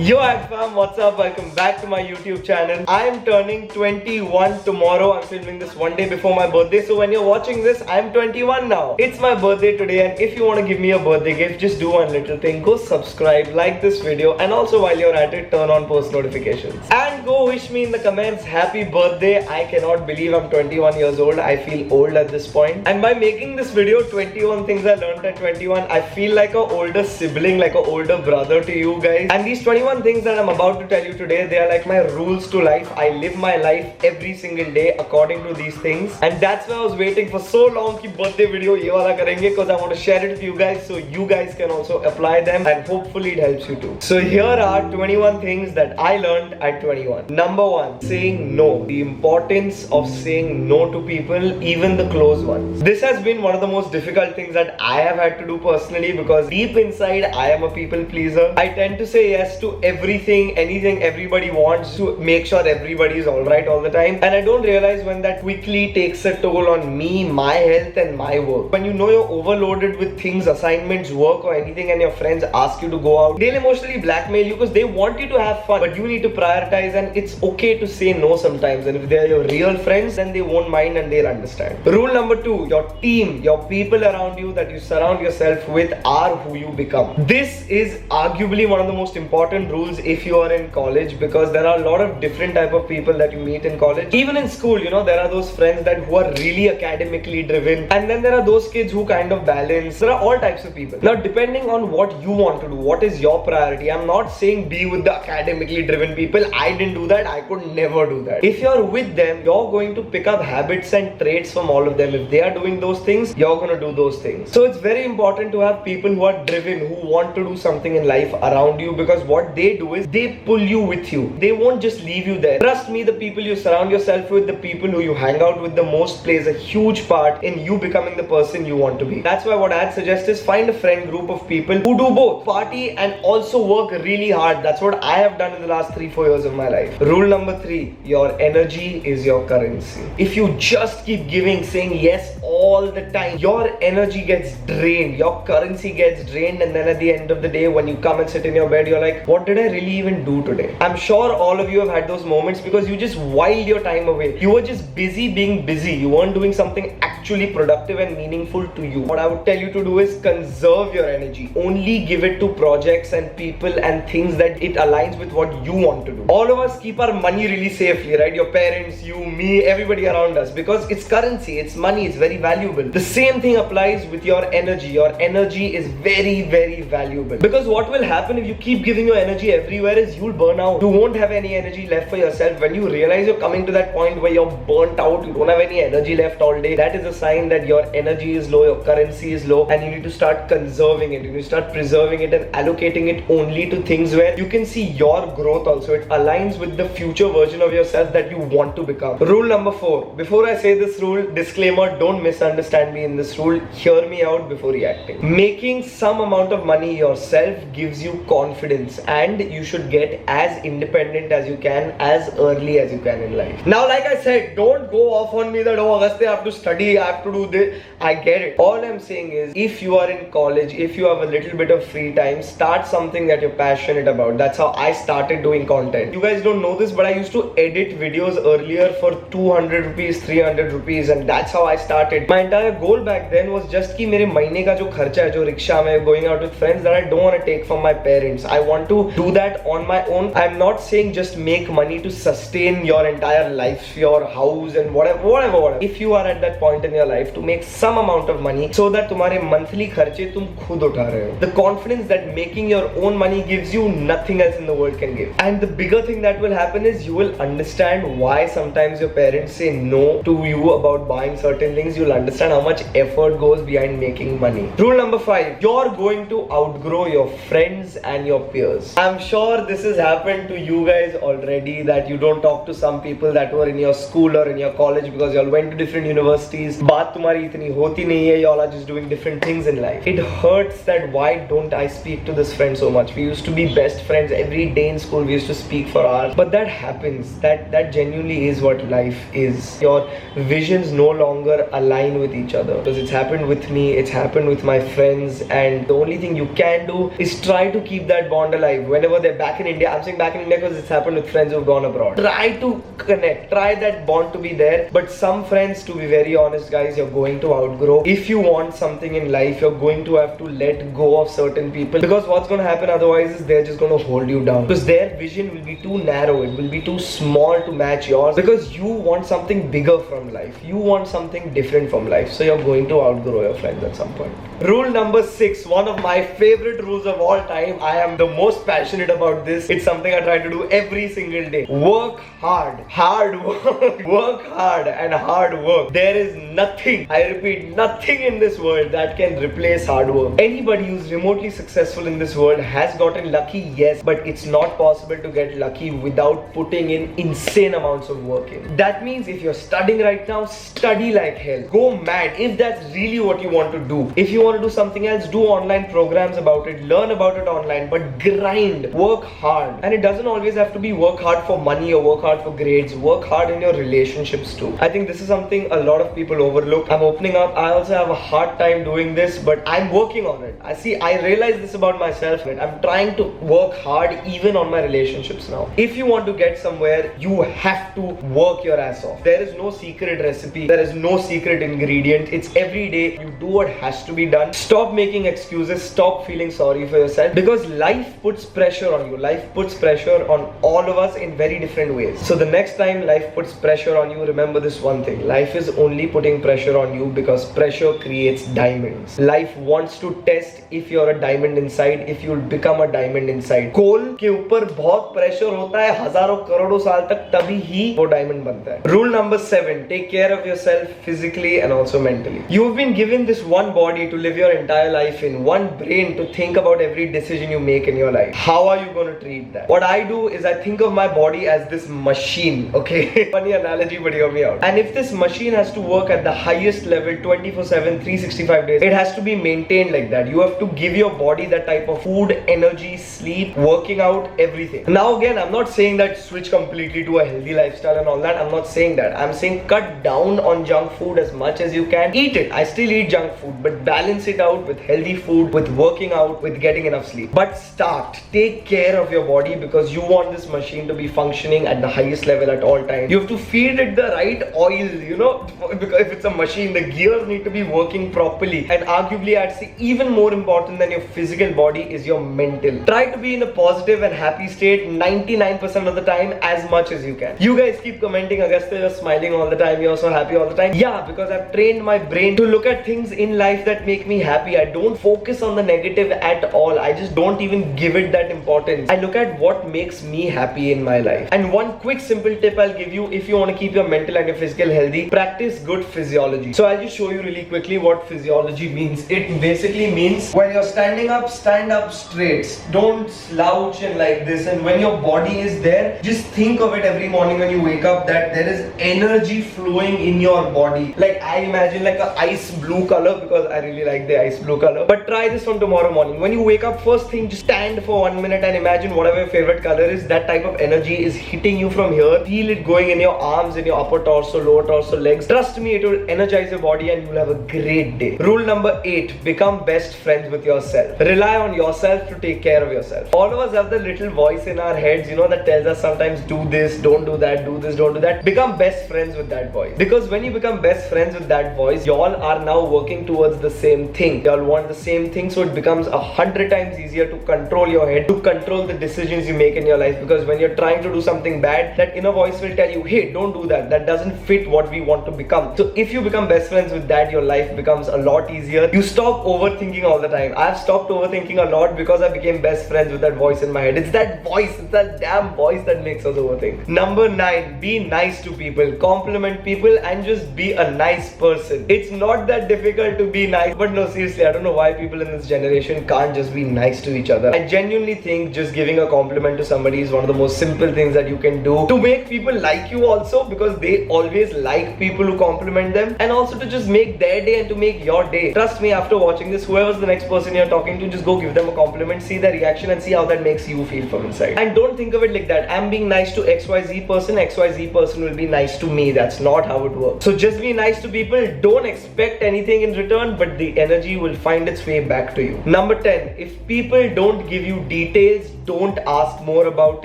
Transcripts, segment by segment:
Yo fam, what's up? Welcome back to my YouTube channel. I am turning 21 tomorrow. I'm filming this one day before my birthday. So when you're watching this, I'm 21 now. It's my birthday today, and if you want to give me a birthday gift, just do one little thing. Go subscribe, like this video, and also while you're at it, turn on post notifications. And go wish me in the comments, happy birthday. I cannot believe I'm 21 years old. I feel old at this point. And by making this video, 21 things I learned at 21, I feel like an older sibling, like an older brother to you guys. And these 21 things that I'm about to tell you today, they are like my rules to life. I live my life every single day according to these things, and that's why I was waiting for so long ki birthday video ye wala karenge, because I want to share it with you guys so you guys can also apply them and hopefully it helps you too. So here are 21 things that I learned at 21. Number 1, saying no. The importance of saying no to people, even the close ones. This has been one of the most difficult things that I have had to do personally, because deep inside I am a people pleaser. I tend to say yes to everything, anything everybody wants, to make sure everybody is alright all the time, and I don't realize when that quickly takes a toll on me, my health and my work. When you know you're overloaded with things, assignments, work or anything, and your friends ask you to go out, they'll emotionally blackmail you because they want you to have fun, but you need to prioritize, and it's okay to say no sometimes. And if they're your real friends, then they won't mind and they'll understand. Rule number 2, your team, your people around you that you surround yourself with are who you become. This is arguably one of the most important rules if you are in college, because there are a lot of different type of people that you meet in college. Even in school, you know, there are those friends that who are really academically driven, and then there are those kids who kind of balance. There are all types of people. Now, depending on what you want to do, what is your priority, I'm not saying be with the academically driven people. I didn't do that. I could never do that. If you're with them, you're going to pick up habits and traits from all of them. If they are doing those things, you're going to do those things. So it's very important to have people who are driven, who want to do something in life around you, because what they do is they pull you with you. They won't just leave you there. Trust me, the people you surround yourself with, the people who you hang out with the most, plays a huge part in you becoming the person you want to be. That's why what I'd suggest is find a friend group of people who do both, party and also work really hard. That's what I have done in the last 3-4 years of my life. Rule number 3, your energy is your currency. If you just keep giving, saying yes all the time, your energy gets drained, your currency gets drained, and then at the end of the day, when you come and sit in your bed, you're like, what did I really even do today? I'm sure all of you have had those moments because you just whiled your time away. You were just busy being busy. You weren't doing something actually productive and meaningful to you. What I would tell you to do is conserve your energy. Only give it to projects and people and things that it aligns with what you want to do. All of us keep our money really safely, right? Your parents, you, me, everybody around us, because it's currency, it's money, it's very valuable. The same thing applies with your energy. Your energy is very, very valuable, because what will happen if you keep giving your energy everywhere is you'll burn out. You won't have any energy left for yourself. When you realize you're coming to that point where you're burnt out, you don't have any energy left all day, that is a sign that your energy is low, your currency is low, and you need to start conserving it. You need to start preserving it and allocating it only to things where you can see your growth also. It aligns with the future version of yourself that you want to become. Rule number 4. Before I say this rule, disclaimer, don't misunderstand me in this rule. Hear me out before reacting. Making some amount of money yourself gives you confidence, and you should get as independent as you can, as early as you can in life. Now, like I said, don't go off on me that, oh, Agasthya, I have to study, I have to do this. I get it. All I'm saying is, if you are in college, if you have a little bit of free time, start something that you're passionate about. That's how I started doing content. You guys don't know this, but I used to edit videos earlier for 200 rupees, 300 rupees, and that's how I started. My entire goal back then was just कि मेरे महीने का जो खर्चा है, जो rickshaw में going out with friends, that I don't want to take from my parents. I want to do that on my own. I'm not saying just make money to sustain your entire life, your house and whatever. If you are at that point in your life, to make some amount of money so that तुम्हारे monthly खर्चे तुम खुद उठा रहे हो. The confidence that making your own money gives you, nothing else in the world can give. And the bigger thing that will happen is you will understand why sometimes your parents say no to you about buying certain things. You'll understand how much effort goes behind making money. Rule number 5, you're going to outgrow your friends and your peers. I'm sure this has happened to you guys already, that you don't talk to some people that were in your school or in your college because you all went to different universities. Baat tumhari itni hoti nahi hai, you all are just doing different things in life. It hurts that why don't I speak to this friend so much? We used to be best friends every day in school. We used to speak for hours. But that happens. That genuinely is what life is. Your visions no longer align with each other. Because it's happened with me, it's happened with my friends, and the only thing you can do is try to keep that bond alive. Whenever they're back in India, I'm saying back in India because it's happened with friends who've gone abroad. Try to connect, try that bond to be there. But some friends, to be very honest guys, you're going to outgrow. If you want something in life, you're going to have to let go of certain people, because what's going to happen otherwise is they're just going to hold you down, because their vision will be too narrow, it will be too small to match yours, because you want something bigger from life, you want something different from life. So you're going to outgrow your friends at some point. Rule number 6, one of my favorite rules of all time. I am the most passionate about this. It's something I try to do every single day. Work hard. Hard work. Work hard and hard work. There is nothing, I repeat, nothing in this world that can replace hard work. Anybody who's remotely successful in this world has gotten lucky, yes, but it's not possible to get lucky without putting in insane amounts of work in. That means if you're studying right now, study like hell. Go mad if that's really what you want to do. If you want to do something else, do online programs about it, learn about it online, but grind, work hard. And it doesn't always have to be work hard for money or work hard for grades. Work hard in your relationships too. I think this is something a lot of people overlook. I'm opening up. I also have a hard time doing this, but I'm working on it. I realize this about myself. I'm trying to work hard even on my relationships now. If you want to get somewhere, you have to work your ass off. There is no secret recipe. There is no secret ingredient. It's every day. You do what has to be done. Stop making excuses. Stop feeling sorry for yourself, because life puts pressure on you. Life puts pressure on all of us in very different ways. So the next time life puts pressure on you, remember this one thing. Life is only putting pressure on you because pressure creates diamonds. Life wants to test if you're a diamond inside, if you'll become a diamond inside. कोल के ऊपर बहुत pressure होता है हजारों करोड़ों साल तक, तभी ही वो diamond बनता है. Rule number 7, take care of yourself physically and also mentally. You've been given this one body to live your entire life in, one brain to think about every decision you make in your life. How are you going to treat that? What I do is I think of my body as this machine, okay? Funny analogy, but hear me out. And if this machine has to work at the highest level 24/7, 365 days, it has to be maintained like that. You have to give your body that type of food, energy, sleep, working out, everything. Now again, I'm not saying that switch completely to a healthy lifestyle and all that. I'm not saying that. I'm saying cut down on junk food as much as you can. Eat it. I still eat junk food, but balance it out with healthy food, with working out, with getting enough sleep. But start. Take care of your body, because you want this machine to be functioning at the highest level at all times. You have to feed it the right oil, you know, because if it's a machine, the gears need to be working properly. And arguably, I'd say even more important than your physical body is your mental. Try to be in a positive and happy state 99% of the time, as much as you can. You guys keep commenting, Agasthya, you're smiling all the time, you're so happy all the time. Yeah, because I've trained my brain to look at things in life that make me happy. I don't focus on the negative at all. I just don't even give it that importance. I look at what makes me happy in my life. And one quick simple tip I'll give you, if you want to keep your mental and your physical healthy, practice good physiology. So I'll just show you really quickly what physiology means. It basically means when you're standing up, stand up straight. Don't slouch and like this. And when your body is there, just think of it every morning when you wake up, that there is energy flowing in your body. Like I imagine like a ice blue color, because I really like the ice blue color. But try this from tomorrow morning. When you wake up, first thing, just stand for 1 minute and imagine whatever your favorite color is, that type of energy is hitting you from here. Feel it going in your arms, in your upper torso, lower torso, legs. Trust me, it will energize your body and you'll have a great day. Rule number 8, become best friends with yourself. Rely on yourself to take care of yourself. All of us have the little voice in our heads, you know, that tells us sometimes do this, don't do that, do this, don't do that. Become best friends with that voice. Because when you become best friends with that voice, y'all are now working towards the same thing. Y'all want the same thing, so it becomes 100 times easier to control your head, to control the decisions you make in your life. Because when you're trying to do something bad, that inner voice will tell you, hey, don't do that. That doesn't fit what we want to become. So if you become best friends with that, your life becomes a lot easier. You stop overthinking all the time. I've stopped overthinking a lot because I became best friends with that voice in my head. It's that voice, it's that damn voice that makes us overthink. Number 9, be nice to people, compliment people, and just be a nice person. It's not that difficult to be nice, but But no, seriously, I don't know why people in this generation can't just be nice to each other. I genuinely think just giving a compliment to somebody is one of the most simple things that you can do to make people like you also, because they always like people who compliment them, and also to just make their day and to make your day. Trust me, after watching this, whoever's the next person you're talking to, just go give them a compliment, see their reaction and see how that makes you feel from inside. And don't think of it like that, I'm being nice to XYZ person will be nice to me. That's not how it works. So just be nice to people, don't expect anything in return, but the energy will find its way back to you. Number 10, if people don't give you details, don't ask more about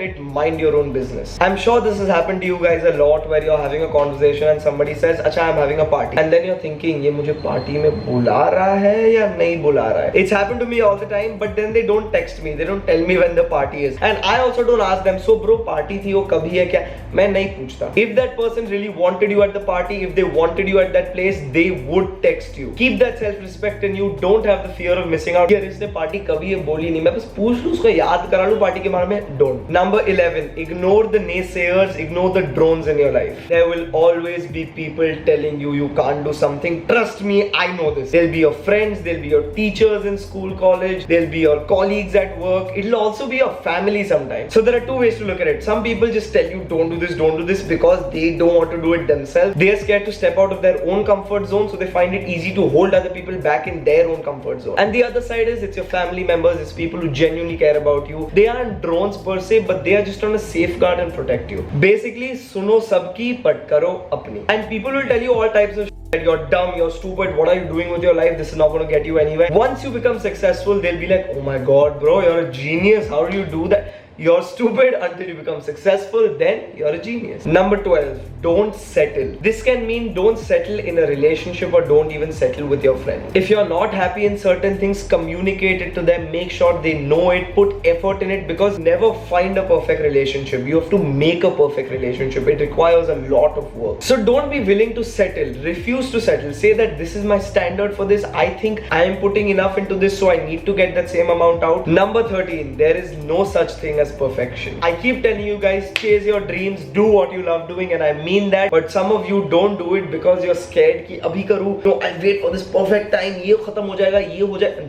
it, mind your own business. I'm sure this has happened to you guys a lot, where you're having a conversation and somebody says, "Acha, I'm having a party," and then you're thinking, "Ye mujhe party mein bula raha hai ya nahi bula raha hai?" It's happened to me all the time, but then they don't text me, they don't tell me when the party is, and I also don't ask them, "So bro, party thi wo kabhi hai kya?" Main nahi पूछता. If that person really wanted you at the party, if they wanted you at that place, they would text you. Keep that self-respect in you. Don't have the fear of missing out. यार इसने party कभी ये बोली नहीं, मैं बस पूछ लूँ, उसको याद करा लूँ पार्टी के बारे में. Don't. Number 11, ignore the naysayers, ignore the drones in your life. There will always be people telling you you can't do something. Trust me, I know this. There'll be your friends, there'll be your teachers in school, college, there'll be your colleagues at work. It'll also be your family sometimes. So there are two ways to look at it. Some people just tell you don't do this because they don't want to do it themselves. They are scared to step out of their own comfort zone, so they find it easy to hold other people back in their own comfort zone. And the other side is, it's your family members, it's people who genuinely care about you. They aren't drones per se, but they are just trying to safeguard and protect you. Basically, suno sabki but karo apni. And people will tell you all types of shit. You're dumb, you're stupid, what are you doing with your life? This is not going to get you anywhere. Once you become successful, they'll be like, "Oh my god, bro, you're a genius. How do you do that?" You're stupid until you become successful, then you're a genius. Number 12, don't settle. This can mean don't settle in a relationship, or don't even settle with your friend. If you're not happy in certain things, communicate it to them, make sure they know it, put effort in it, because never find a perfect relationship. You have to make a perfect relationship. It requires a lot of work. So don't be willing to settle. Refuse to settle. Say that this is my standard for this. I think I am putting enough into this, so I need to get that same amount out. Number 13, there is no such thing as perfection. I keep telling you guys, chase your dreams, do what you love doing, and I mean that, but some of you don't do it because you're scared ki abhi karu, no, I'll wait for this perfect time, ye khatam ho jayega, ye ho jayega.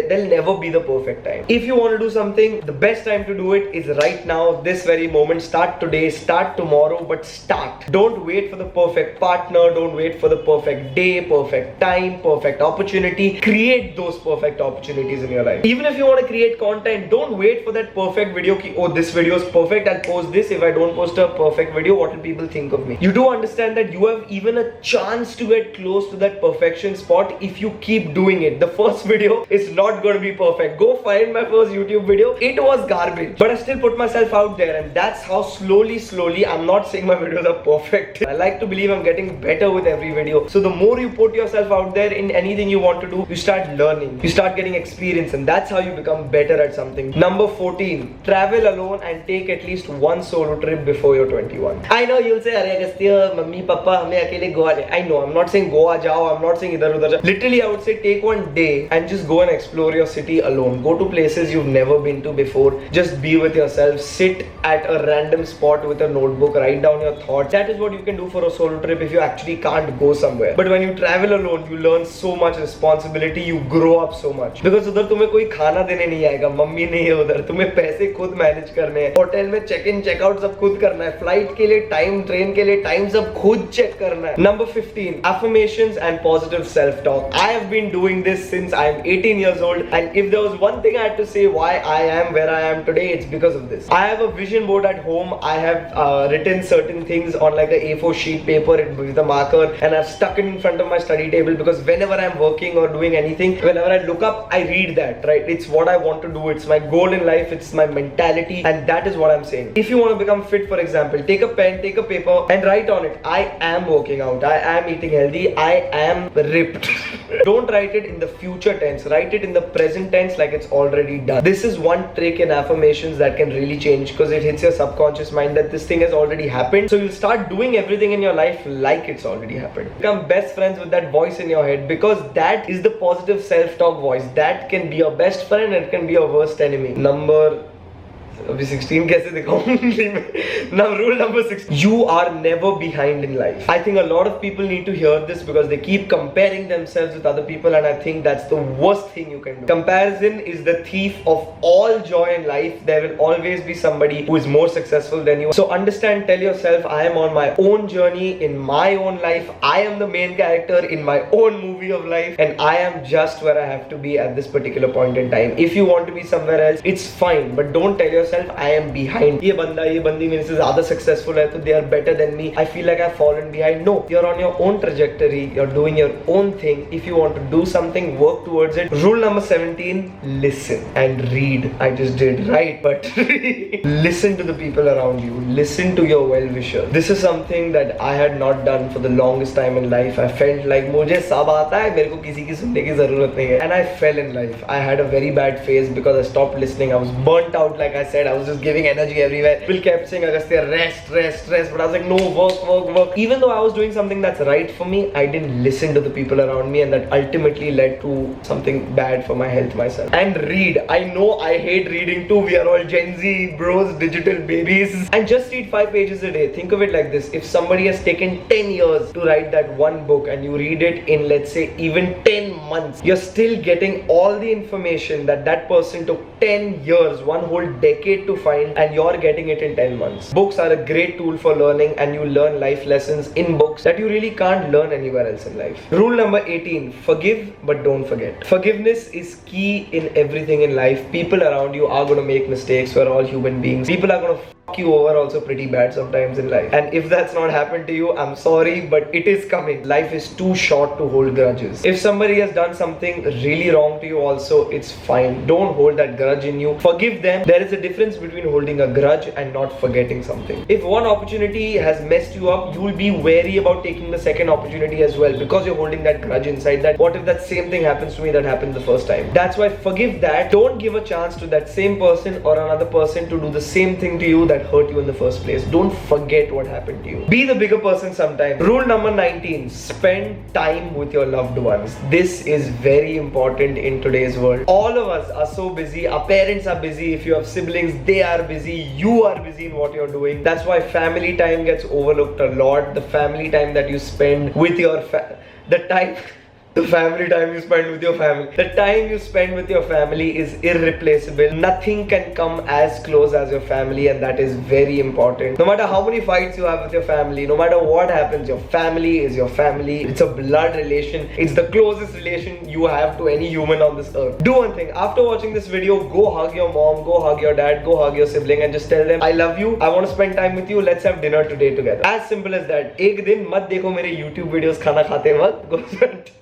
There'll never be the perfect time. If you want to do something, the best time to do it is right now, this very moment. Start today, start tomorrow, but start. Don't wait for the perfect partner, don't wait for the perfect day, perfect time, perfect opportunity. Create those perfect opportunities in your life. Even if you want to create content, don't wait for that perfect video. Oh, this video is perfect, I'll post this. If I don't post a perfect video, what will people think of me? You do understand that you have even a chance to get close to that perfection spot if you keep doing it. The first video is not going to be perfect. Go find my first YouTube video. It was garbage, but I still put myself out there, and that's how slowly, I'm not saying my videos are perfect. I like to believe I'm getting better with every video. So the more you put yourself out there in anything you want to do, you start learning, you start getting experience, and that's how you become better at something. Number 14, travel alone and take at least one solo trip before you're 21. I know you'll say, "Arey Agasthya, mummy, papa, hame akele Goa." I know, I'm not saying Goa jao, I'm not saying idhar udhar. Literally, I would say take one day and just go and explore your city alone. Go to places you've never been to before. Just be with yourself. Sit at a random spot with a notebook. Write down your thoughts. That is what you can do for a solo trip if you actually can't go somewhere. But when you travel alone, you learn so much responsibility. You grow up so much. Because udhar tumhe koi khana dene nahi aayega. Mummy nahi hai udhar. Tumhe paise khud manage करने हैं, hotel में check in check out सब खुद करना है, flight के लिए time, train के लिए टाइम सब खुद चेक करना है. Number 15, affirmations and positive self-talk. I have been doing this since I am 18 years old, and if there was one thing I had to say why I am where I am today, it's because of this. I have a vision board at home. I have written certain things on like a A4 sheet paper with a marker, and I've stuck it in front of my study table, because whenever I'm working or doing anything, whenever I look up, I read that, right? It's what I want to do. It's my goal in life. It's my mentality, and that is what I'm saying. If you want to become fit, for example, take a pen, take a paper, and write on it, I am working out, I am eating healthy, I am ripped. Don't write it in the future tense, write it in the present tense like it's already done. This is one trick in affirmations that can really change, because it hits your subconscious mind that this thing has already happened, so you'll start doing everything in your life like it's already happened. Become best friends with that voice in your head, because that is the positive self-talk voice. That can be your best friend and it can be your worst enemy. Number अभी 16 कैसे दिखाऊं? Now rule number 6. You are never behind in life. I think a lot of people need to hear this because they keep comparing themselves with other people, and I think that's the worst thing you can do. Comparison is the thief of all joy in life. There will always be somebody who is more successful than you. So understand, tell yourself, I am on my own journey in my own life. I am the main character in my own movie of life, and I am just where I have to be at this particular point in time. If you want to be somewhere else, it's fine, but don't tell yourself I am behind. ये बंदा ये बंदी मेरे से ज़्यादा successful है, तो they are better than me. I feel like I've fallen behind. No, you're on your own trajectory. You're doing your own thing. If you want to do something, work towards it. Rule number 17: listen and read. I just did right, but listen to the people around you. Listen to your well-wisher. This is something that I had not done for the longest time in life. I felt like मुझे सब आता है, मेरे को किसी की सुनने की जरूरत नहीं है. And I fell in life. I had a very bad phase because I stopped listening. I was burnt out, like I said. I was just giving energy everywhere. People kept saying, Agasthya, rest, rest, rest. But I was like, no, work, work, work. Even though I was doing something that's right for me, I didn't listen to the people around me, and that ultimately led to something bad for my health myself. And read. I know I hate reading too. We are all Gen Z bros, digital babies. And just read 5 pages a day. Think of it like this. If somebody has taken 10 years to write that one book and you read it in, let's say, even 10 months, you're still getting all the information that that person took 10 years, one whole decade to find, and you're getting it in 10 months. Books are a great tool for learning, and you learn life lessons in books that you really can't learn anywhere else in life. Rule number 18: forgive but don't forget. Forgiveness is key in everything in life. People around you are going to make mistakes. We're all human beings. People are going to you over also pretty bad sometimes in life, and if that's not happened to you, I'm sorry, but it is coming. Life is too short to hold grudges. If somebody has done something really wrong to you also, it's fine. Don't hold that grudge in you. Forgive them. There is a difference between holding a grudge and not forgetting something. If one opportunity has messed you up, you will be wary about taking the second opportunity as well, because you're holding that grudge inside, that what if that same thing happens to me that happened the first time. That's why forgive that. Don't give a chance to that same person or another person to do the same thing to you that hurt you in the first place. Don't forget what happened to you. Be the bigger person sometimes. Rule number 19: spend time with your loved ones. This is very important in today's world. All of us are so busy. Our parents are busy. If you have siblings, they are busy. You are busy in what you're doing. That's why family time gets overlooked a lot. The family time that you spend with your the family time you spend with your family. The time you spend with your family is irreplaceable. Nothing can come as close as your family, and that is very important. No matter how many fights you have with your family, no matter what happens, your family is your family. It's a blood relation. It's the closest relation you have to any human on this earth. Do one thing. After watching this video, go hug your mom, go hug your dad, go hug your sibling, and just tell them, I love you. I want to spend time with you. Let's have dinner today together. As simple as that. एक दिन मत देखो मेरे YouTube videos खाना खाते वक्त. Go spend.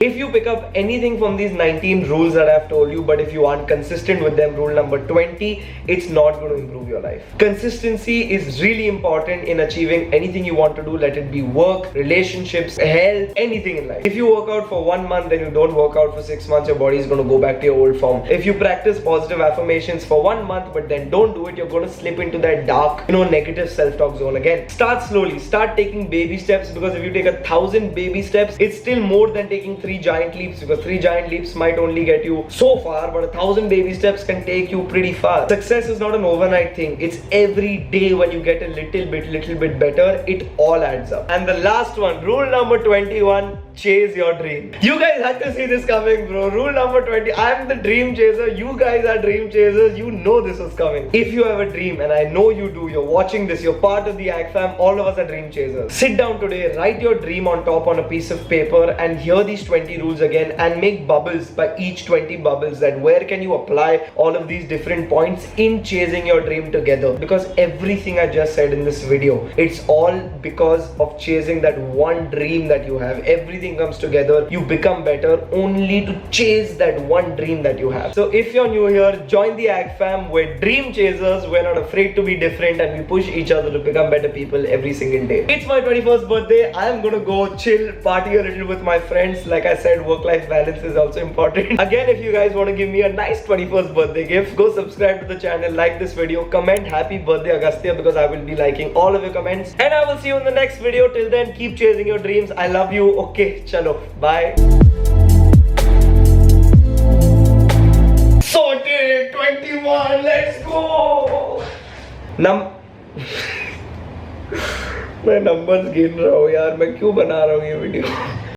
If you pick up anything from these 19 rules that I have told you, but if you aren't consistent with them, rule number 20, it's not going to improve your life. Consistency is really important in achieving anything you want to do. Let it be work, relationships, health, anything in life. If you work out for 1 month, then you don't work out for 6 months, your body is going to go back to your old form. If you practice positive affirmations for 1 month, but then don't do it, you're going to slip into that dark, negative self-talk zone again. Start slowly. Start taking baby steps, because if you take 1,000 baby steps, it's still more than taking 3 giant leaps, because 3 giant leaps might only get you so far, but 1,000 baby steps can take you pretty far. Success is not an overnight thing. It's every day. When you get a little bit better, it all adds up. And the last one, rule number 21, chase your dream. You guys had to see this coming, bro. Rule number 20, I'm the dream chaser. You guys are dream chasers. You know this was coming. If you have a dream, and I know you do, you're watching this, you're part of the Ag fam, all of us are dream chasers. Sit down today, write your dream on top on a piece of paper, and hear these 20 rules again, and make bubbles by each 20 bubbles, that where can you apply all of these different points in chasing your dream together. Because everything I just said in this video, it's all because of chasing that one dream that you have. Everything comes together. You become better only to chase that one dream that you have. So if you're new here, join the Ag fam. We're dream chasers. We're not afraid to be different, and we push each other to become better people every single day. It's my 21st birthday. I'm gonna go chill, party a little with my friends. Like I said, work-life balance is also important. Again, if you guys want to give me a nice 21st birthday gift, go subscribe to the channel, like this video, comment happy birthday Agasthya, because I will be liking all of your comments, and I will see you in the next video. Till then, keep chasing your dreams. I love you. Okay, chalo, bye. Sorted, 21, let's go. नम मैं numbers गिन रहा हूँ यार, मैं क्यों बना रहा हूँ ये वीडियो